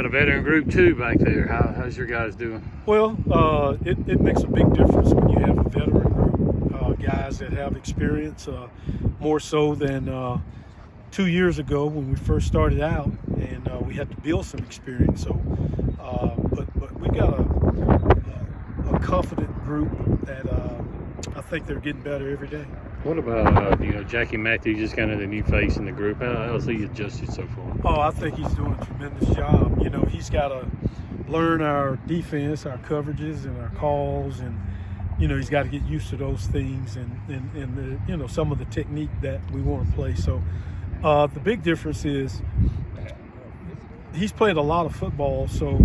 Got a veteran group too back there. How's your guys doing? Well, it makes a big difference when you have a veteran group, guys that have experience, more so than 2 years ago when we first started out, and we had to build some experience. So, but we got a confident group that I think they're getting better every day. What about Jackie Matthews, just kind of the new face in the group? How's he adjusted so far? Oh, I think he's doing a tremendous job. He's got to learn our defense, our coverages, and our calls, and he's got to get used to those things and some of the technique that we want to play. So the big difference is he's played a lot of football, so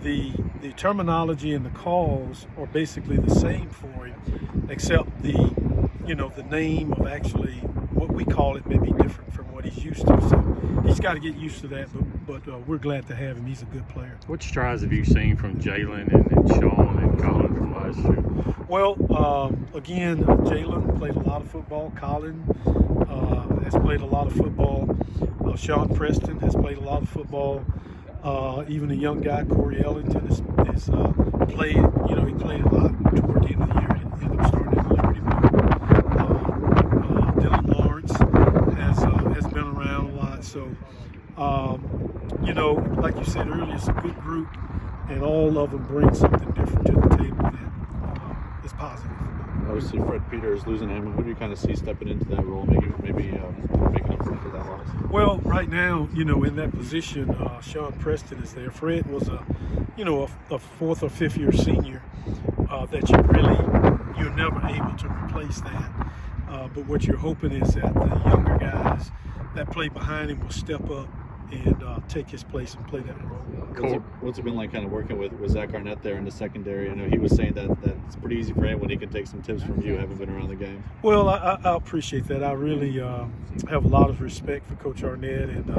the terminology and the calls are basically the same for him, except the name of actually what we call it may be different from what he's used to. So he's got to get used to that, but we're glad to have him. He's a good player. What strides have you seen from Jalen and Sean and Colin from last year? Well, again, Jalen played a lot of football. Colin has played a lot of football. Sean Preston has played a lot of football. Even a young guy, Corey Ellington, has played. He played a lot toward the end of the year. He ended up starting at Liberty. Dylan Lawrence has been around a lot. So, like you said earlier, it's a good group, and all of them bring something different to the table that is positive. Obviously, Fred Peters losing him. Who do you kind of see stepping into that role, maybe making up for that loss? Well, right now, in that position, Sean Preston is there. Fred was a fourth or fifth year senior that you're never able to replace that. But what you're hoping is that the younger guys that play behind him will step up and take his place and play that role. What's it been like kind of working with Zach Arnett there in the secondary? I know he was saying that it's pretty easy for him when he can take some tips from you, having been around the game. Well, I appreciate that. I really have a lot of respect for Coach Arnett and,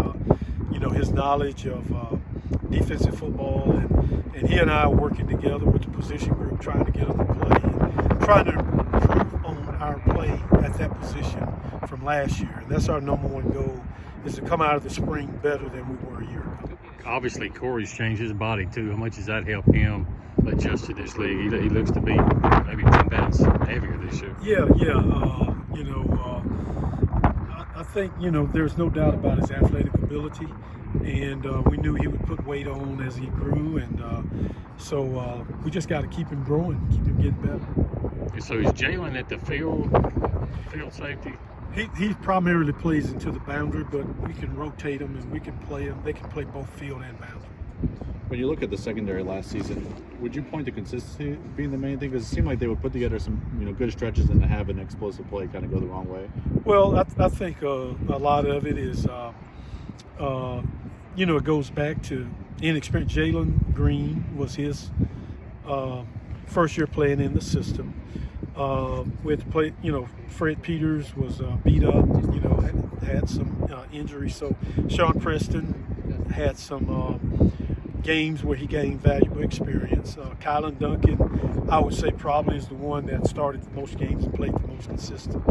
his knowledge of defensive football. And he and I are working together with the position group, trying to get them to play and trying to improve on our play at that position from last year. And that's our number one goal, is to come out of the spring better than we were a year ago. Obviously, Corey's changed his body too. How much does that help him adjust to this league? He looks to be maybe 10 pounds heavier this year. Yeah. I think, there's no doubt about his athletic ability, and we knew he would put weight on as he grew, and so we just got to keep him growing, keep him getting better. So is Jalen at the field safety? He primarily plays into the boundary, but we can rotate him and we can play him. They can play both field and boundary. When you look at the secondary last season, would you point to consistency being the main thing? Because it seemed like they would put together some good stretches and to have an explosive play kind of go the wrong way. Well, I think a lot of it is, it goes back to inexperience. Jalen Green was his first year playing in the system. We had to play, Fred Peters was beat up, had some injuries. So Sean Preston had some games where he gained valuable experience. Kylan Duncan, I would say, probably is the one that started the most games and played the most consistent.